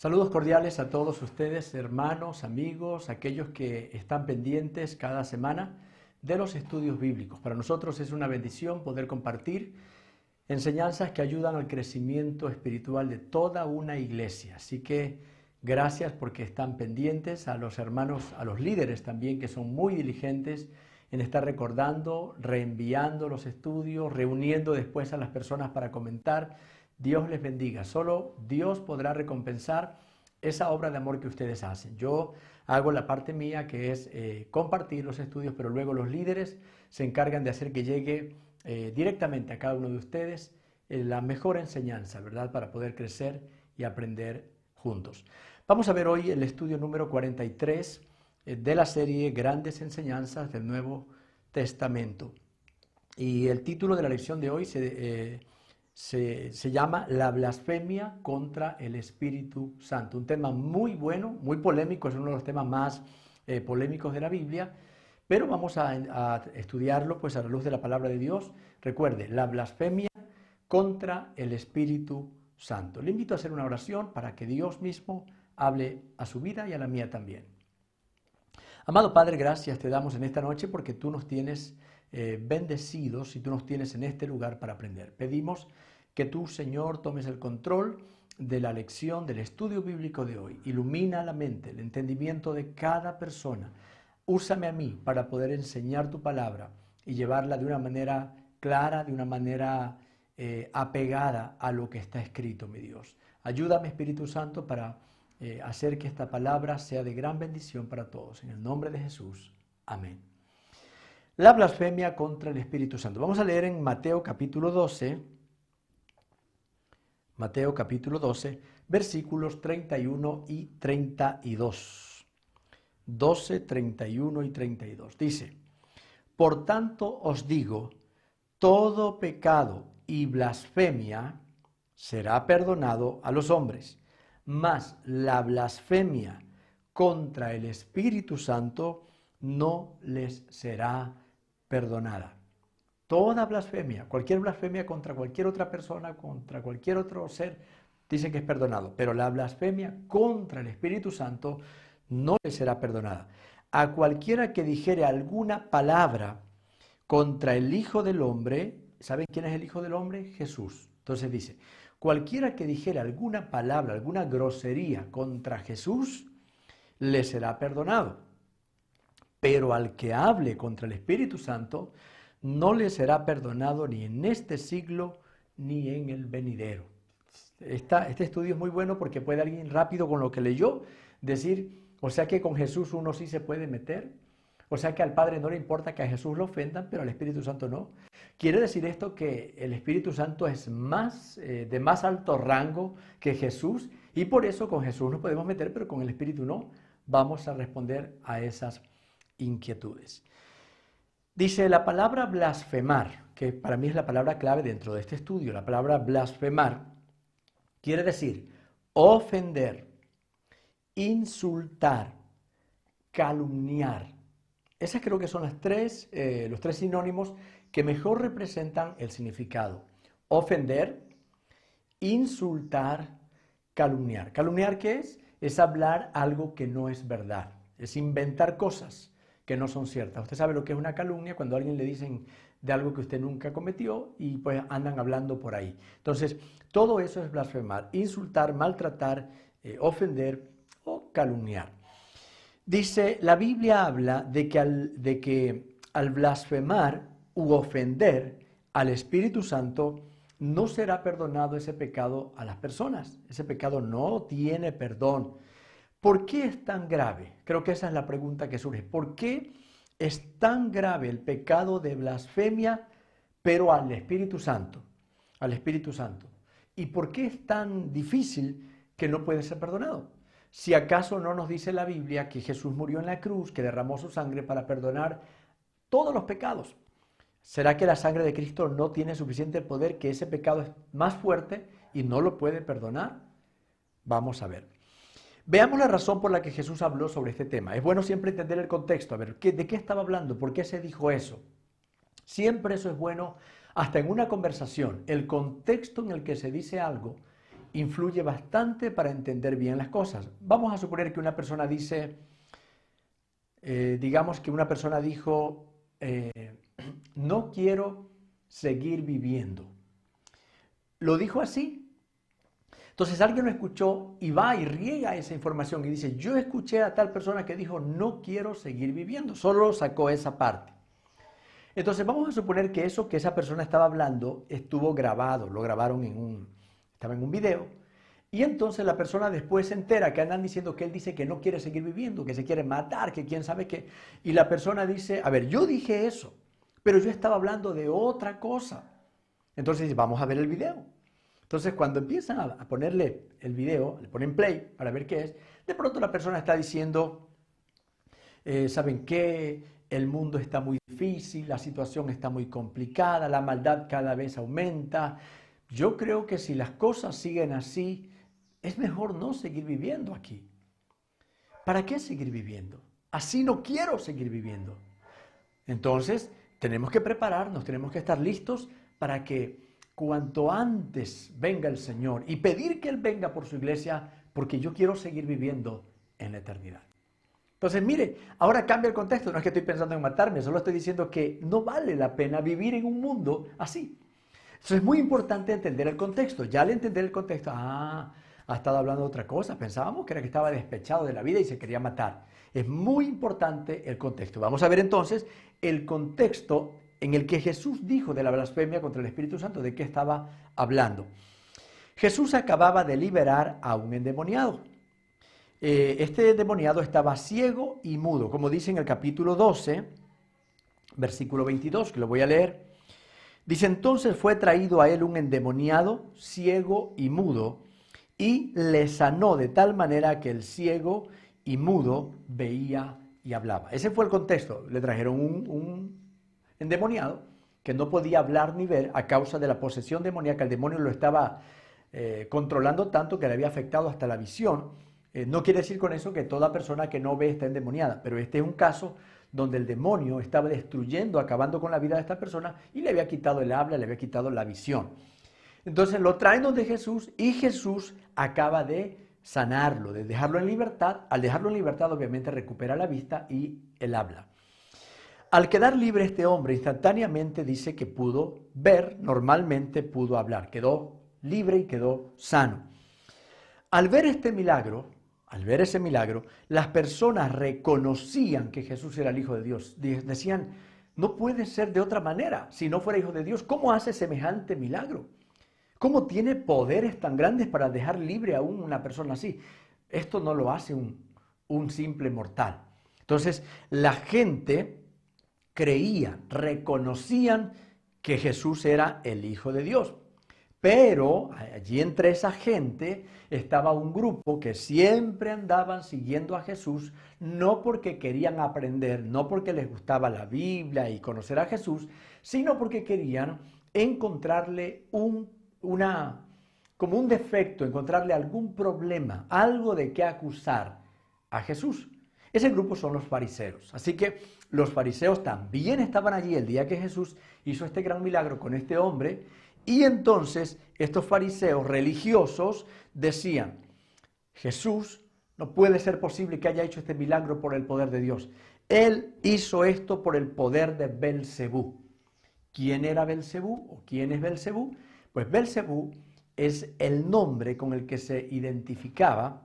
Saludos cordiales a todos ustedes, hermanos, amigos, aquellos que están pendientes cada semana de los estudios bíblicos. Para nosotros es una bendición poder compartir enseñanzas que ayudan al crecimiento espiritual de toda una iglesia. Así que gracias porque están pendientes, a los hermanos, a los líderes también que son muy diligentes en estar recordando, reenviando los estudios, reuniendo después a las personas para comentar. Dios les bendiga. Solo Dios podrá recompensar esa obra de amor que ustedes hacen. Yo hago la parte mía, que es compartir los estudios, pero luego los líderes se encargan de hacer que llegue directamente a cada uno de ustedes la mejor enseñanza, ¿verdad? Para poder crecer y aprender juntos. Vamos a ver hoy el estudio número 43 de la serie Grandes Enseñanzas del Nuevo Testamento. Y el título de la lección de hoy se llama La blasfemia contra el Espíritu Santo. Un tema muy bueno, muy polémico, es uno de los temas más polémicos de la Biblia, pero vamos a estudiarlo pues a la luz de la palabra de Dios. Recuerde, la blasfemia contra el Espíritu Santo. Le invito a hacer una oración para que Dios mismo hable a su vida y a la mía también. Amado Padre, gracias te damos en esta noche porque tú nos tienes bendecidos y tú nos tienes en este lugar para aprender. Pedimos que tú, Señor, tomes el control de la lección, del estudio bíblico de hoy. Ilumina la mente, el entendimiento de cada persona. Úsame a mí para poder enseñar tu palabra y llevarla de una manera clara, de una manera apegada a lo que está escrito, mi Dios. Ayúdame, Espíritu Santo, para hacer que esta palabra sea de gran bendición para todos. En el nombre de Jesús. Amén. La blasfemia contra el Espíritu Santo. Vamos a leer en Mateo capítulo 12, versículos 31 y 32. 12, 31 y 32. Dice: Por tanto os digo, todo pecado y blasfemia será perdonado a los hombres, mas la blasfemia contra el Espíritu Santo no les será perdonada. Toda blasfemia, cualquier blasfemia contra cualquier otra persona, contra cualquier otro ser, dice que es perdonado, pero la blasfemia contra el Espíritu Santo no le será perdonada. A cualquiera que dijere alguna palabra contra el Hijo del Hombre, ¿saben quién es el Hijo del Hombre? Jesús. Entonces dice, cualquiera que dijere alguna palabra, alguna grosería contra Jesús, le será perdonado. Pero al que hable contra el Espíritu Santo, no le será perdonado ni en este siglo ni en el venidero. Este estudio es muy bueno porque puede alguien rápido con lo que leyó decir, o sea que con Jesús uno sí se puede meter, o sea que al Padre no le importa que a Jesús lo ofendan, pero al Espíritu Santo no. Quiere decir esto que el Espíritu Santo es de más alto rango que Jesús y por eso con Jesús nos podemos meter, pero con el Espíritu no. Vamos a responder a esas inquietudes. Dice la palabra blasfemar, que para mí es la palabra clave dentro de este estudio. La palabra blasfemar quiere decir ofender, insultar, calumniar. Esas creo que son los tres sinónimos que mejor representan el significado. Ofender, insultar, calumniar. ¿Calumniar qué es? Es hablar algo que no es verdad. Es inventar cosas que no son ciertas. Usted sabe lo que es una calumnia cuando a alguien le dicen de algo que usted nunca cometió y pues andan hablando por ahí. Entonces, todo eso es blasfemar, insultar, maltratar, ofender o calumniar. Dice, la Biblia habla de que al blasfemar u ofender al Espíritu Santo no será perdonado ese pecado a las personas. Ese pecado no tiene perdón. ¿Por qué es tan grave? Creo que esa es la pregunta que surge. ¿Por qué es tan grave el pecado de blasfemia, pero al Espíritu Santo? Al Espíritu Santo. ¿Y por qué es tan difícil que no puede ser perdonado? Si acaso no nos dice la Biblia que Jesús murió en la cruz, que derramó su sangre para perdonar todos los pecados. ¿Será que la sangre de Cristo no tiene suficiente poder, que ese pecado es más fuerte y no lo puede perdonar? Vamos a ver. Veamos la razón por la que Jesús habló sobre este tema. Es bueno siempre entender el contexto, a ver, ¿de qué estaba hablando? ¿Por qué se dijo eso? Siempre eso es bueno, hasta en una conversación, el contexto en el que se dice algo influye bastante para entender bien las cosas. Vamos a suponer que una persona dice, digamos que una persona dijo, no quiero seguir viviendo. Lo dijo así. Entonces alguien lo escuchó y va y riega esa información y dice, yo escuché a tal persona que dijo, no quiero seguir viviendo. Solo sacó esa parte. Entonces vamos a suponer que eso que esa persona estaba hablando estuvo grabado, lo grabaron estaba en un video. Y entonces la persona después se entera que andan diciendo que él dice que no quiere seguir viviendo, que se quiere matar, que quién sabe qué. Y la persona dice, a ver, yo dije eso, pero yo estaba hablando de otra cosa. Entonces vamos a ver el video. Entonces cuando empiezan a ponerle el video, le ponen play para ver qué es, de pronto la persona está diciendo, ¿saben qué? El mundo está muy difícil, la situación está muy complicada, la maldad cada vez aumenta. Yo creo que si las cosas siguen así, es mejor no seguir viviendo aquí. ¿Para qué seguir viviendo? Así no quiero seguir viviendo. Entonces, tenemos que prepararnos, tenemos que estar listos para que cuanto antes venga el Señor y pedir que Él venga por su iglesia, porque yo quiero seguir viviendo en la eternidad. Entonces, mire, ahora cambia el contexto, no es que estoy pensando en matarme, solo estoy diciendo que no vale la pena vivir en un mundo así. Entonces es muy importante entender el contexto. Ya al entender el contexto, ha estado hablando de otra cosa, pensábamos que era que estaba despechado de la vida y se quería matar. Es muy importante el contexto. Vamos a ver entonces el contexto en el que Jesús dijo de la blasfemia contra el Espíritu Santo, de qué estaba hablando. Jesús acababa de liberar a un endemoniado. Este endemoniado estaba ciego y mudo, como dice en el capítulo 12, versículo 22, que lo voy a leer. Dice, entonces fue traído a él un endemoniado, ciego y mudo, y le sanó de tal manera que el ciego y mudo veía y hablaba. Ese fue el contexto. Le trajeron un endemoniado que no podía hablar ni ver a causa de la posesión demoníaca. El demonio lo estaba controlando tanto que le había afectado hasta la visión. No quiere decir con eso que toda persona que no ve está endemoniada, pero este es un caso donde el demonio estaba destruyendo, acabando con la vida de esta persona y le había quitado el habla, le había quitado la visión. Entonces lo traen donde Jesús y Jesús acaba de sanarlo, de dejarlo en libertad. Al dejarlo en libertad obviamente recupera la vista y el habla. Al quedar libre este hombre instantáneamente dice que pudo ver, normalmente pudo hablar, quedó libre y quedó sano. Al ver este milagro, al ver ese milagro, las personas reconocían que Jesús era el Hijo de Dios. Decían, no puede ser de otra manera. Si no fuera Hijo de Dios, ¿cómo hace semejante milagro? ¿Cómo tiene poderes tan grandes para dejar libre a una persona así? Esto no lo hace un simple mortal. Entonces, la gente creía, reconocían que Jesús era el Hijo de Dios. Pero allí entre esa gente estaba un grupo que siempre andaban siguiendo a Jesús, no porque querían aprender, no porque les gustaba la Biblia y conocer a Jesús, sino porque querían encontrarle como un defecto, encontrarle algún problema, algo de qué acusar a Jesús. Ese grupo son los fariseos. Así que los fariseos también estaban allí el día que Jesús hizo este gran milagro con este hombre. Y entonces estos fariseos religiosos decían, Jesús, no puede ser posible que haya hecho este milagro por el poder de Dios. Él hizo esto por el poder de Belcebú. ¿Quién era Belcebú o quién es Belcebú? Pues Belcebú es el nombre con el que se identificaba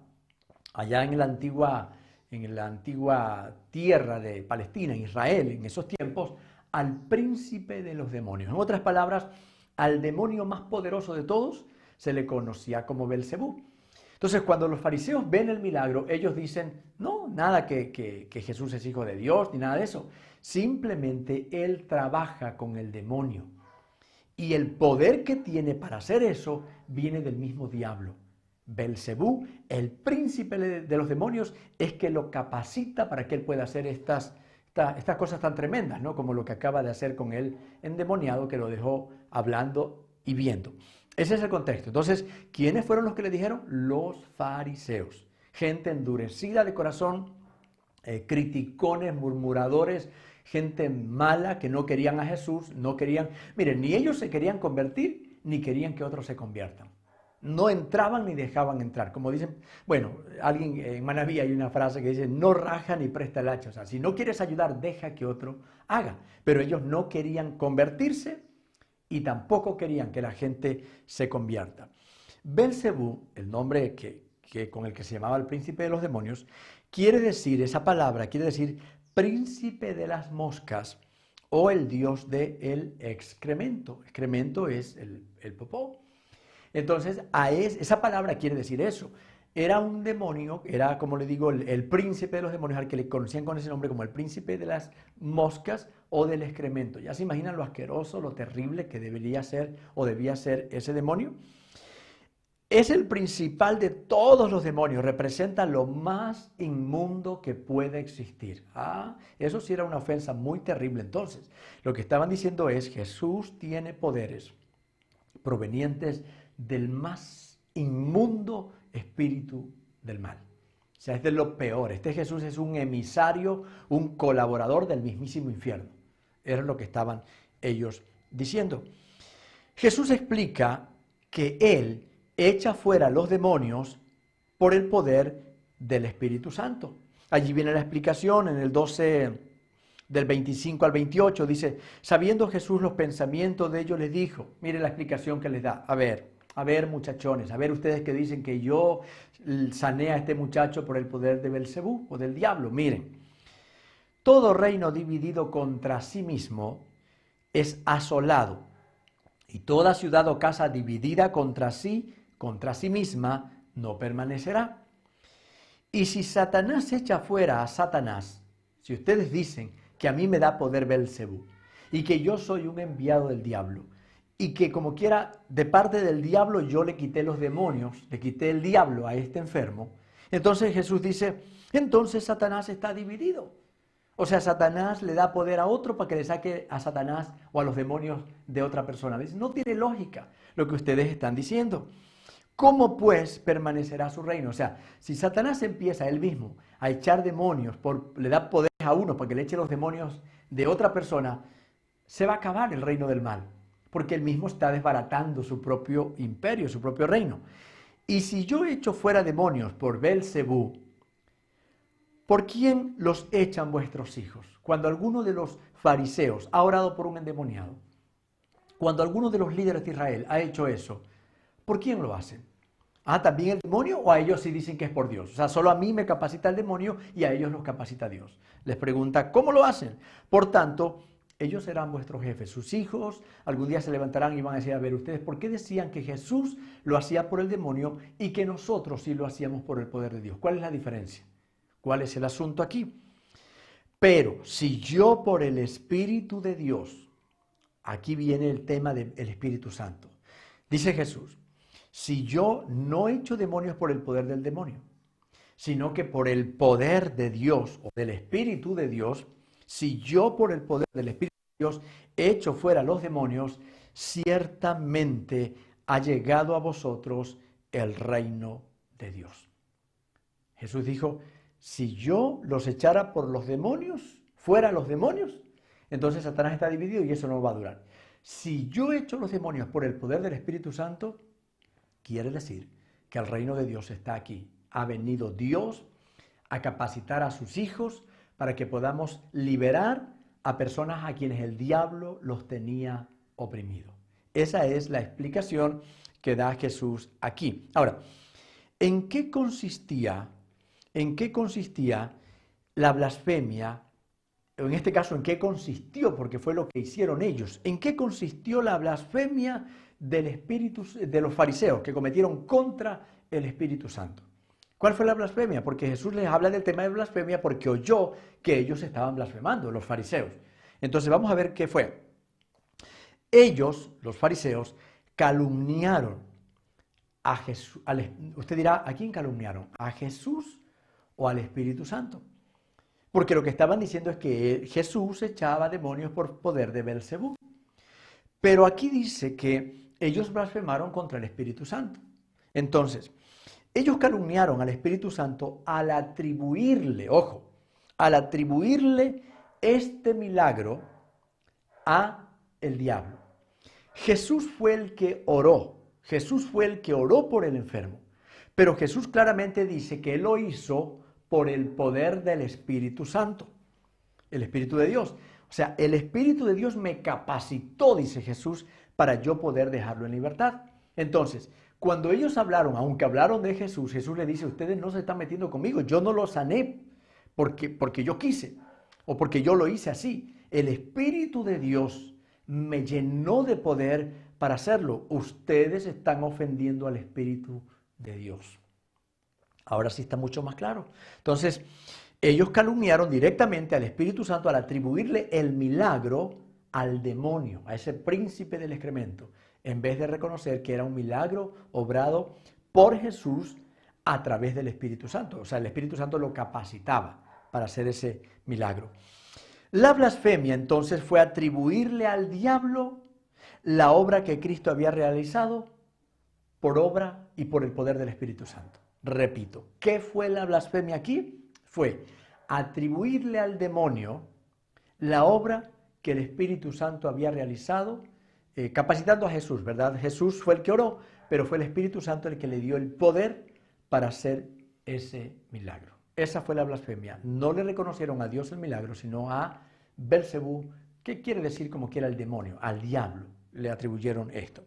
allá en la antigua tierra de Palestina, en Israel, en esos tiempos, al príncipe de los demonios. En otras palabras, al demonio más poderoso de todos se le conocía como Belcebú. Entonces, cuando los fariseos ven el milagro, ellos dicen, no, nada que Jesús es hijo de Dios, ni nada de eso. Simplemente él trabaja con el demonio. Y el poder que tiene para hacer eso viene del mismo diablo. Belcebú, el príncipe de los demonios, es que lo capacita para que él pueda hacer estas cosas tan tremendas, ¿no? Como lo que acaba de hacer con el endemoniado que lo dejó hablando y viendo. Ese es el contexto. Entonces, ¿quiénes fueron los que le dijeron? Los fariseos. Gente endurecida de corazón, criticones, murmuradores, gente mala que no querían a Jesús, no querían, miren, ni ellos se querían convertir, ni querían que otros se conviertan. No entraban ni dejaban entrar. Como dicen, bueno, alguien en Manabí hay una frase que dice, no raja ni presta el hacha. O sea, si no quieres ayudar, deja que otro haga. Pero ellos no querían convertirse y tampoco querían que la gente se convierta. Belcebú, el nombre con el que se llamaba el príncipe de los demonios, quiere decir, esa palabra quiere decir príncipe de las moscas o el dios del excremento. Excremento es el popó. Entonces, esa palabra quiere decir eso. Era un demonio, era como le digo, el príncipe de los demonios, al que le conocían con ese nombre como el príncipe de las moscas o del excremento. ¿Ya se imaginan lo asqueroso, lo terrible que debería ser o debía ser ese demonio? Es el principal de todos los demonios, representa lo más inmundo que puede existir. Eso sí era una ofensa muy terrible. Entonces, lo que estaban diciendo es, Jesús tiene poderes provenientes del más inmundo espíritu del mal. O sea, es de lo peor. Este Jesús es un emisario, un colaborador del mismísimo infierno. Era lo que estaban ellos diciendo. Jesús explica que Él echa fuera los demonios por el poder del Espíritu Santo. Allí viene la explicación en el 12 del 25 al 28, dice, sabiendo Jesús los pensamientos de ellos, les dijo, mire la explicación que les da, a ver muchachones, a ver ustedes que dicen que yo sané a este muchacho por el poder de Belcebú o del diablo, miren, todo reino dividido contra sí mismo es asolado, y toda ciudad o casa dividida contra sí misma, no permanecerá. Y si Satanás echa fuera a Satanás, si ustedes dicen que a mí me da poder Belcebú y que yo soy un enviado del diablo y que como quiera de parte del diablo yo le quité los demonios, le quité el diablo a este enfermo, entonces Jesús dice, entonces Satanás está dividido. O sea, Satanás le da poder a otro para que le saque a Satanás o a los demonios de otra persona. Dice, no tiene lógica lo que ustedes están diciendo. ¿Cómo pues permanecerá su reino? O sea, si Satanás empieza él mismo a echar demonios, le da poder a uno para que le eche los demonios de otra persona, se va a acabar el reino del mal, porque él mismo está desbaratando su propio imperio, su propio reino. Y si yo echo fuera demonios por Belcebú, ¿por quién los echan vuestros hijos? Cuando alguno de los fariseos ha orado por un endemoniado, cuando alguno de los líderes de Israel ha hecho eso, ¿por quién lo hacen? ¿También el demonio o a ellos sí dicen que es por Dios? O sea, solo a mí me capacita el demonio y a ellos los capacita Dios. Les pregunta, ¿cómo lo hacen? Por tanto, ellos serán vuestros jefes, sus hijos. Algún día se levantarán y van a decir, a ver, ustedes, ¿por qué decían que Jesús lo hacía por el demonio y que nosotros sí lo hacíamos por el poder de Dios? ¿Cuál es la diferencia? ¿Cuál es el asunto aquí? Pero si yo por el Espíritu de Dios, aquí viene el tema del Espíritu Santo, dice Jesús, si yo no echo demonios por el poder del demonio, sino que por el poder de Dios o del Espíritu de Dios, si yo por el poder del Espíritu de Dios echo fuera los demonios, ciertamente ha llegado a vosotros el reino de Dios. Jesús dijo, si yo los echara por los demonios, fuera los demonios, entonces Satanás está dividido y eso no va a durar. Si yo echo los demonios por el poder del Espíritu Santo, quiere decir que el reino de Dios está aquí. Ha venido Dios a capacitar a sus hijos para que podamos liberar a personas a quienes el diablo los tenía oprimidos. Esa es la explicación que da Jesús aquí. Ahora, ¿en qué consistía la blasfemia? En este caso, ¿en qué consistió? Porque fue lo que hicieron ellos. ¿En qué consistió la blasfemia de los fariseos que cometieron contra el Espíritu Santo? ¿Cuál fue la blasfemia? Porque Jesús les habla del tema de blasfemia porque oyó que ellos estaban blasfemando, los fariseos. Entonces vamos a ver qué fue. Ellos, los fariseos, calumniaron a Jesús. Usted dirá, ¿a quién calumniaron? ¿A Jesús o al Espíritu Santo? Porque lo que estaban diciendo es que Jesús echaba demonios por poder de Belcebú. Pero aquí dice que ellos blasfemaron contra el Espíritu Santo. Entonces, ellos calumniaron al Espíritu Santo al atribuirle, ojo, al atribuirle este milagro a el diablo. Jesús fue el que oró Jesús fue el que oró por el enfermo. Pero Jesús claramente dice que Él lo hizo por el poder del Espíritu Santo, el Espíritu de Dios. O sea, el Espíritu de Dios me capacitó, dice Jesús, para yo poder dejarlo en libertad. Entonces, cuando ellos hablaron, aunque hablaron de Jesús, Jesús le dice, ustedes no se están metiendo conmigo, yo no lo sané porque yo quise o porque yo lo hice así. El Espíritu de Dios me llenó de poder para hacerlo. Ustedes están ofendiendo al Espíritu de Dios. Ahora sí está mucho más claro. Entonces, ellos calumniaron directamente al Espíritu Santo al atribuirle el milagro al demonio, a ese príncipe del excremento, en vez de reconocer que era un milagro obrado por Jesús a través del Espíritu Santo. O sea, el Espíritu Santo lo capacitaba para hacer ese milagro. La blasfemia entonces fue atribuirle al diablo la obra que Cristo había realizado por obra y por el poder del Espíritu Santo. Repito, ¿qué fue la blasfemia aquí? Fue atribuirle al demonio la obra que el Espíritu Santo había realizado, capacitando a Jesús, ¿verdad? Jesús fue el que oró, pero fue el Espíritu Santo el que le dio el poder para hacer ese milagro. Esa fue la blasfemia. No le reconocieron a Dios el milagro, sino a Belcebú, que quiere decir como que era el demonio, al diablo le atribuyeron esto.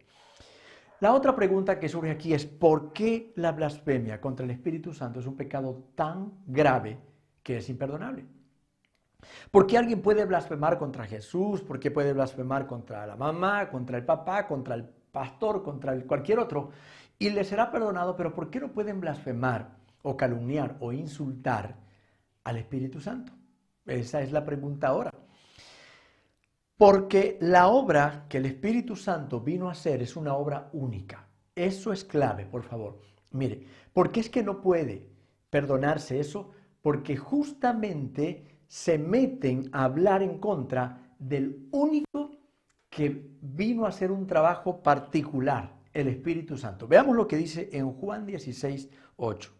La otra pregunta que surge aquí es ¿por qué la blasfemia contra el Espíritu Santo es un pecado tan grave que es imperdonable? ¿Por qué alguien puede blasfemar contra Jesús? ¿Por qué puede blasfemar contra la mamá, contra el papá, contra el pastor, contra cualquier otro? Y le será perdonado, pero ¿por qué no pueden blasfemar o calumniar o insultar al Espíritu Santo? Esa es la pregunta ahora. Porque la obra que el Espíritu Santo vino a hacer es una obra única. Eso es clave, por favor. Mire, ¿por qué es que no puede perdonarse eso? Porque justamente se meten a hablar en contra del único que vino a hacer un trabajo particular, el Espíritu Santo. Veamos lo que dice en Juan 16, 8.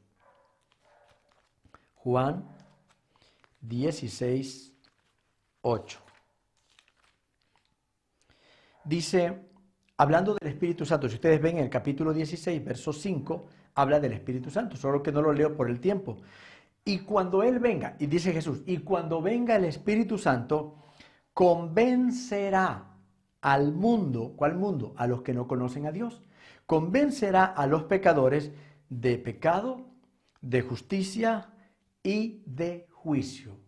Juan 16, 8. Dice, hablando del Espíritu Santo, si ustedes ven en el capítulo 16, verso 5, habla del Espíritu Santo, solo que no lo leo por el tiempo. Y cuando Él venga, y dice Jesús, y cuando venga el Espíritu Santo, convencerá al mundo, ¿cuál mundo? A los que no conocen a Dios. Convencerá a los pecadores de pecado, de justicia y de juicio.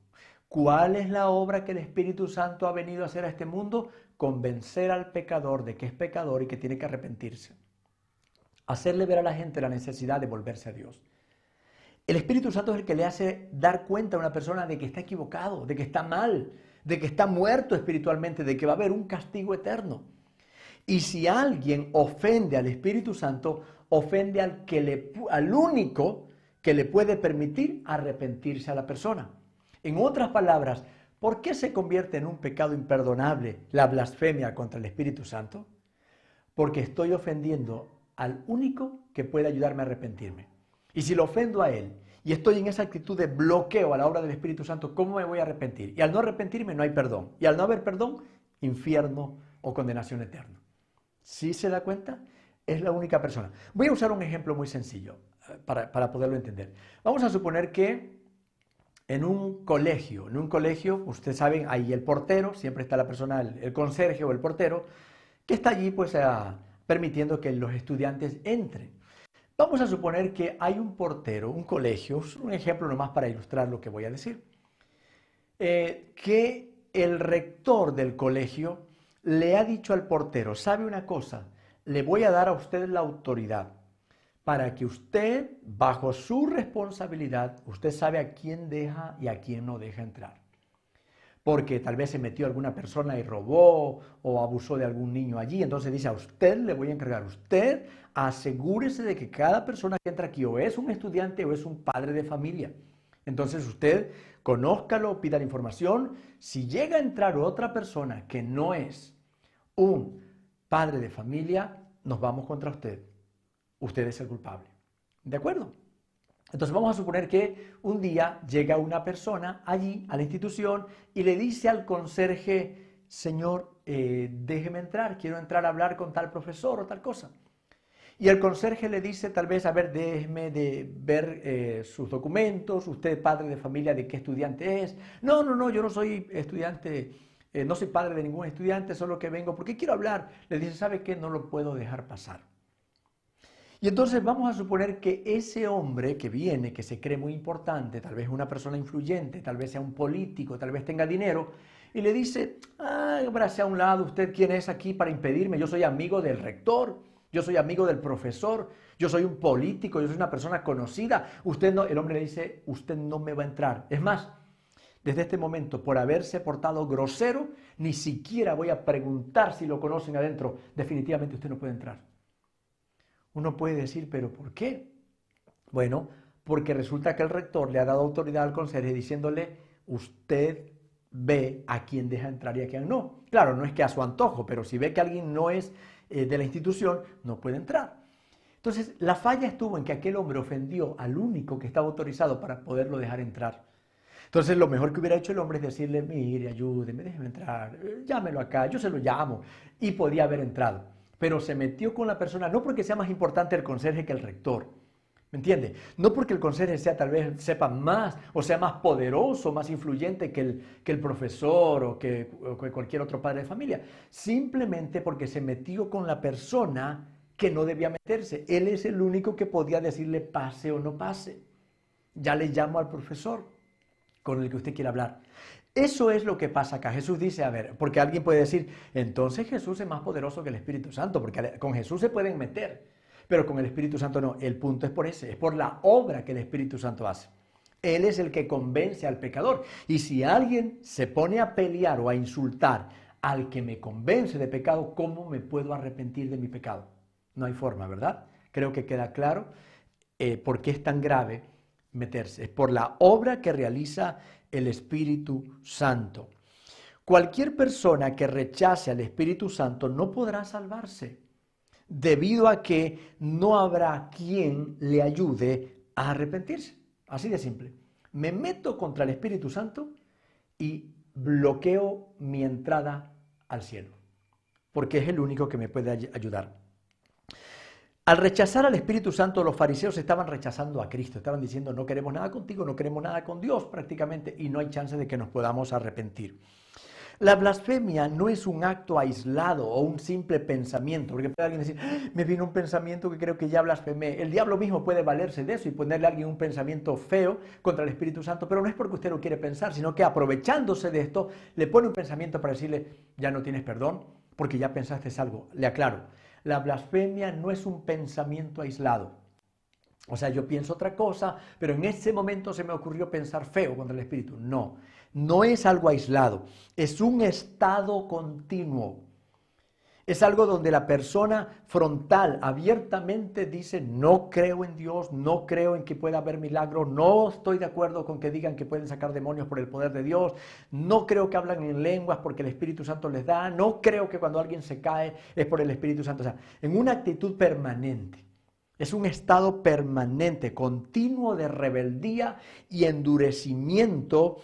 ¿Cuál es la obra que el Espíritu Santo ha venido a hacer a este mundo? Convencer al pecador de que es pecador y que tiene que arrepentirse. Hacerle ver a la gente la necesidad de volverse a Dios. El Espíritu Santo es el que le hace dar cuenta a una persona de que está equivocado, de que está mal, de que está muerto espiritualmente, de que va a haber un castigo eterno. Y si alguien ofende al Espíritu Santo, ofende al único que le puede permitir arrepentirse a la persona. En otras palabras, ¿por qué se convierte en un pecado imperdonable la blasfemia contra el Espíritu Santo? Porque estoy ofendiendo al único que puede ayudarme a arrepentirme. Y si lo ofendo a Él y estoy en esa actitud de bloqueo a la obra del Espíritu Santo, ¿cómo me voy a arrepentir? Y al no arrepentirme no hay perdón. Y al no haber perdón, infierno o condenación eterna. ¿Sí se da cuenta? Es la única persona. Voy a usar un ejemplo muy sencillo para poderlo entender. Vamos a suponer que en un colegio, ustedes saben, ahí el portero, siempre está la persona, el conserje o el portero, que está allí pues permitiendo que los estudiantes entren. Vamos a suponer que hay un portero, un colegio, un ejemplo nomás para ilustrar lo que voy a decir, que el rector del colegio le ha dicho al portero, ¿sabe una cosa? Le voy a dar a usted la autoridad para que usted, bajo su responsabilidad, usted sabe a quién deja y a quién no deja entrar. Porque tal vez se metió alguna persona y robó o abusó de algún niño allí. Entonces dice, a usted le voy a encargar. Usted asegúrese de que cada persona que entra aquí o es un estudiante o es un padre de familia. Entonces usted conózcalo, pida la información. Si llega a entrar otra persona que no es un padre de familia, nos vamos contra usted. Usted es el culpable. ¿De acuerdo? Entonces vamos a suponer que un día llega una persona allí a la institución y le dice al conserje, señor, déjeme entrar, quiero entrar a hablar con tal profesor o tal cosa. Y el conserje le dice tal vez, a ver, déjeme de ver sus documentos, usted padre de familia, ¿de qué estudiante es? No, yo no soy estudiante, no soy padre de ningún estudiante, solo que vengo porque quiero hablar. Le dice, ¿sabe qué? No lo puedo dejar pasar. Y entonces vamos a suponer que ese hombre que viene, que se cree muy importante, tal vez una persona influyente, tal vez sea un político, tal vez tenga dinero, y le dice, abrace a un lado, ¿usted quién es aquí para impedirme? Yo soy amigo del rector, yo soy amigo del profesor, yo soy un político, yo soy una persona conocida. Usted no, el hombre le dice, usted no me va a entrar. Es más, desde este momento, por haberse portado grosero, ni siquiera voy a preguntar si lo conocen adentro. Definitivamente usted no puede entrar. Uno puede decir, ¿pero por qué? Bueno, porque resulta que el rector le ha dado autoridad al conserje diciéndole, usted ve a quién deja entrar y a quién no. Claro, no es que a su antojo, pero si ve que alguien no es de la institución, no puede entrar. Entonces, la falla estuvo en que aquel hombre ofendió al único que estaba autorizado para poderlo dejar entrar. Entonces, lo mejor que hubiera hecho el hombre es decirle, mire, ayúdeme, déjeme entrar, llámelo acá, yo se lo llamo. Y podía haber entrado. Pero se metió con la persona, no porque sea más importante el conserje que el rector. ¿Me entiende? No porque el conserje sea, tal vez sepa más o sea más poderoso, más influyente que el profesor o que cualquier otro padre de familia. Simplemente porque se metió con la persona que no debía meterse. Él es el único que podía decirle pase o no pase. Ya le llamo al profesor con el que usted quiere hablar. Eso es lo que pasa acá. Jesús dice, a ver, porque alguien puede decir, entonces Jesús es más poderoso que el Espíritu Santo, porque con Jesús se pueden meter, pero con el Espíritu Santo no. El punto es por ese, es por la obra que el Espíritu Santo hace. Él es el que convence al pecador. Y si alguien se pone a pelear o a insultar al que me convence de pecado, ¿cómo me puedo arrepentir de mi pecado? No hay forma, ¿verdad? Creo que queda claro por qué es tan grave meterse. Es por la obra que realiza el Espíritu Santo. Cualquier persona que rechace al Espíritu Santo no podrá salvarse, debido a que no habrá quien le ayude a arrepentirse. Así de simple. Me meto contra el Espíritu Santo y bloqueo mi entrada al cielo, porque es el único que me puede ayudar. Al rechazar al Espíritu Santo, los fariseos estaban rechazando a Cristo, estaban diciendo no queremos nada contigo, no queremos nada con Dios prácticamente y no hay chance de que nos podamos arrepentir. La blasfemia no es un acto aislado o un simple pensamiento, porque puede alguien decir, me vino un pensamiento que creo que ya blasfemé. El diablo mismo puede valerse de eso y ponerle a alguien un pensamiento feo contra el Espíritu Santo, pero no es porque usted lo quiere pensar, sino que aprovechándose de esto, le pone un pensamiento para decirle, ya no tienes perdón, porque ya pensaste algo. Le aclaro, la blasfemia no es un pensamiento aislado. O sea, yo pienso otra cosa, pero en ese momento se me ocurrió pensar feo contra el Espíritu. No, no es algo aislado, es un estado continuo. Es algo donde la persona frontal abiertamente dice, no creo en Dios, no creo en que pueda haber milagros, no estoy de acuerdo con que digan que pueden sacar demonios por el poder de Dios, no creo que hablan en lenguas porque el Espíritu Santo les da, no creo que cuando alguien se cae es por el Espíritu Santo. O sea, en una actitud permanente. Es un estado permanente, continuo de rebeldía y endurecimiento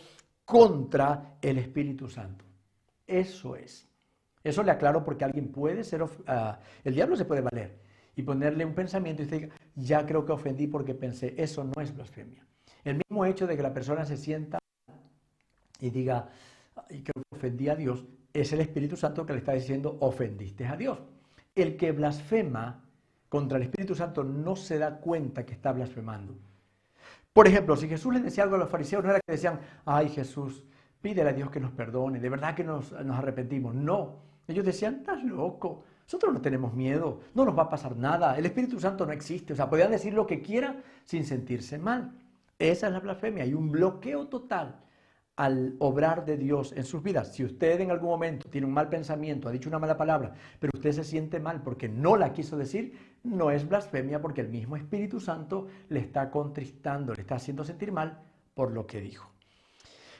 contra el Espíritu Santo. Eso es. Eso le aclaro porque alguien puede ser, el diablo se puede valer y ponerle un pensamiento y usted diga, ya creo que ofendí porque pensé, eso no es blasfemia. El mismo hecho de que la persona se sienta y diga, creo que ofendí a Dios, es el Espíritu Santo que le está diciendo, ofendiste a Dios. El que blasfema contra el Espíritu Santo no se da cuenta que está blasfemando. Por ejemplo, si Jesús les decía algo a los fariseos, no era que decían, ay Jesús, pídele a Dios que nos perdone, de verdad que nos arrepentimos. No, ellos decían, estás loco, nosotros no tenemos miedo, no nos va a pasar nada, el Espíritu Santo no existe. O sea, podían decir lo que quieran sin sentirse mal. Esa es la blasfemia, hay un bloqueo total al obrar de Dios en sus vidas. Si usted en algún momento tiene un mal pensamiento, ha dicho una mala palabra, pero usted se siente mal porque no la quiso decir, no es blasfemia porque el mismo Espíritu Santo le está contristando, le está haciendo sentir mal por lo que dijo.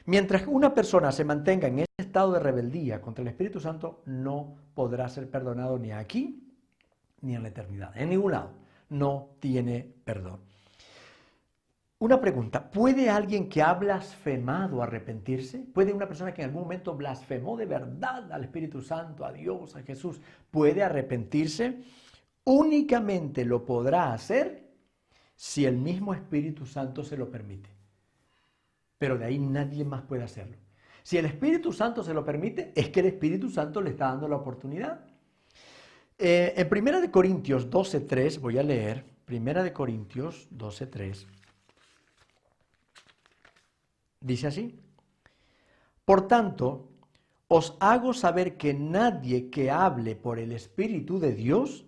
Mientras una persona se mantenga en ese estado de rebeldía contra el Espíritu Santo, no podrá ser perdonado ni aquí ni en la eternidad. En ningún lado no tiene perdón. Una pregunta, ¿puede alguien que ha blasfemado arrepentirse? ¿Puede una persona que en algún momento blasfemó de verdad al Espíritu Santo, a Dios, a Jesús, puede arrepentirse? únicamente lo podrá hacer si el mismo Espíritu Santo se lo permite. Pero de ahí nadie más puede hacerlo. Si el Espíritu Santo se lo permite, es que el Espíritu Santo le está dando la oportunidad. En 1 Corintios 12:3, voy a leer, 1 Corintios 12:3, dice así: por tanto, os hago saber que nadie que hable por el Espíritu de Dios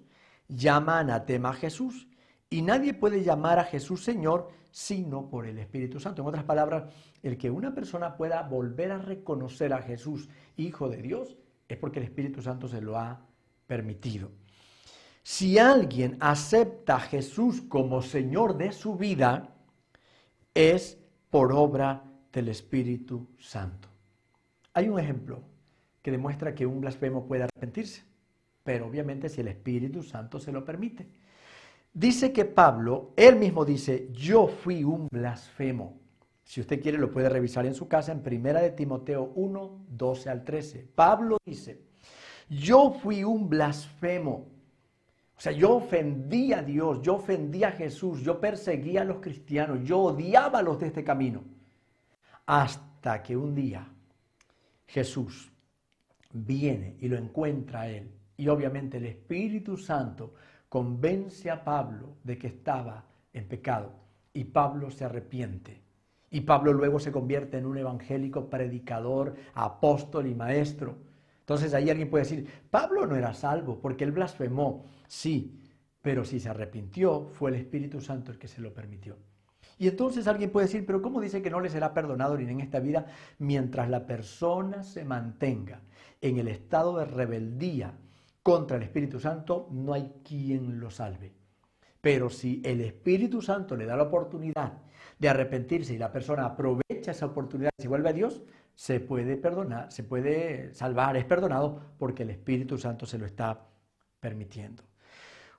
llama anatema a Jesús, y nadie puede llamar a Jesús Señor sino por el Espíritu Santo. En otras palabras, el que una persona pueda volver a reconocer a Jesús Hijo de Dios es porque el Espíritu Santo se lo ha permitido. Si alguien acepta a Jesús como Señor de su vida, es por obra del Espíritu Santo. Hay un ejemplo que demuestra que un blasfemo puede arrepentirse, pero obviamente si el Espíritu Santo se lo permite. Dice que Pablo, él mismo dice, yo fui un blasfemo. Si usted quiere lo puede revisar en su casa en 1 de Timoteo 1, 12 al 13. Pablo dice, yo fui un blasfemo. O sea, yo ofendí a Dios, yo ofendí a Jesús, yo perseguía a los cristianos, yo odiaba a los de este camino. Hasta que un día Jesús viene y lo encuentra a él. Y obviamente el Espíritu Santo convence a Pablo de que estaba en pecado. Y Pablo se arrepiente. Y Pablo luego se convierte en un evangélico predicador, apóstol y maestro. Entonces ahí alguien puede decir, Pablo no era salvo porque él blasfemó. Sí, pero si se arrepintió, fue el Espíritu Santo el que se lo permitió. Y entonces alguien puede decir, pero ¿cómo dice que no le será perdonado ni en esta vida mientras la persona se mantenga en el estado de rebeldía contra el Espíritu Santo? No hay quien lo salve. Pero si el Espíritu Santo le da la oportunidad de arrepentirse y la persona aprovecha esa oportunidad y se vuelve a Dios, se puede perdonar, se puede salvar, es perdonado porque el Espíritu Santo se lo está permitiendo.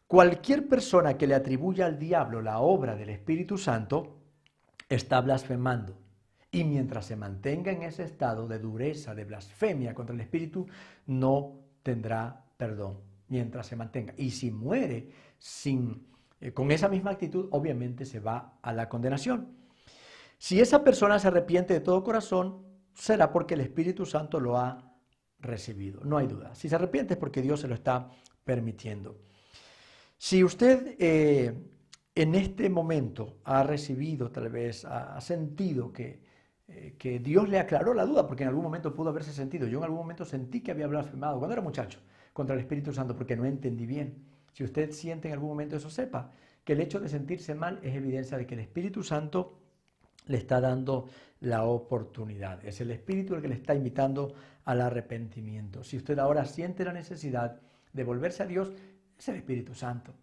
Cualquier persona que le atribuya al diablo la obra del Espíritu Santo está blasfemando. Y mientras se mantenga en ese estado de dureza, de blasfemia contra el Espíritu, no tendrá perdón. Mientras se mantenga. Y si muere con esa misma actitud, obviamente se va a la condenación. Si esa persona se arrepiente de todo corazón, será porque el Espíritu Santo lo ha recibido. No hay duda. Si se arrepiente es porque Dios se lo está permitiendo. Si usted en este momento ha recibido, tal vez ha sentido que Dios le aclaró la duda, porque en algún momento pudo haberse sentido. Yo en algún momento sentí que había blasfemado cuando era muchacho contra el Espíritu Santo porque no entendí bien. Si usted siente en algún momento eso, sepa que el hecho de sentirse mal es evidencia de que el Espíritu Santo le está dando la oportunidad. Es el Espíritu el que le está invitando al arrepentimiento. Si usted ahora siente la necesidad de volverse a Dios, es el Espíritu Santo.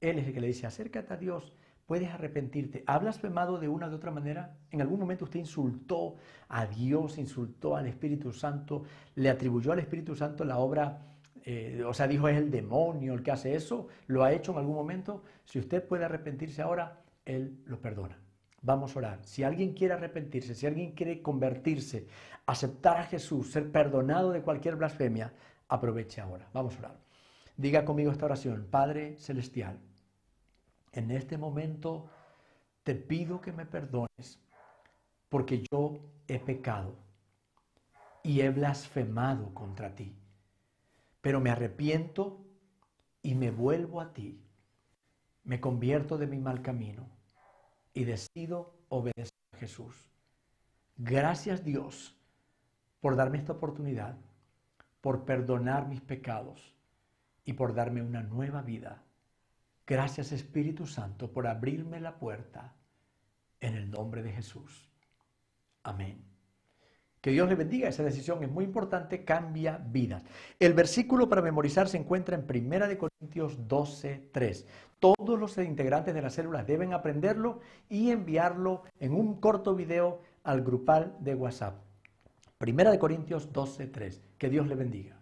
Él es el que le dice, acércate a Dios, puedes arrepentirte. ¿Ha blasfemado de una u otra manera? ¿En algún momento usted insultó a Dios, insultó al Espíritu Santo, le atribuyó al Espíritu Santo la obra, dijo es el demonio el que hace eso? ¿Lo ha hecho en algún momento? Si usted puede arrepentirse ahora, Él lo perdona. Vamos a orar. Si alguien quiere arrepentirse, si alguien quiere convertirse, aceptar a Jesús, ser perdonado de cualquier blasfemia, aproveche ahora. Vamos a orar. Diga conmigo esta oración. Padre Celestial, en este momento te pido que me perdones porque yo he pecado y he blasfemado contra ti. Pero me arrepiento y me vuelvo a ti. Me convierto de mi mal camino y decido obedecer a Jesús. Gracias, Dios, por darme esta oportunidad, por perdonar mis pecados y por darme una nueva vida. Gracias, Espíritu Santo, por abrirme la puerta en el nombre de Jesús. Amén. Que Dios le bendiga. Esa decisión es muy importante, cambia vidas. El versículo para memorizar se encuentra en 1 Corintios 12:3. Todos los integrantes de las células deben aprenderlo y enviarlo en un corto video al grupal de WhatsApp. 1 Corintios 12:3. Que Dios le bendiga.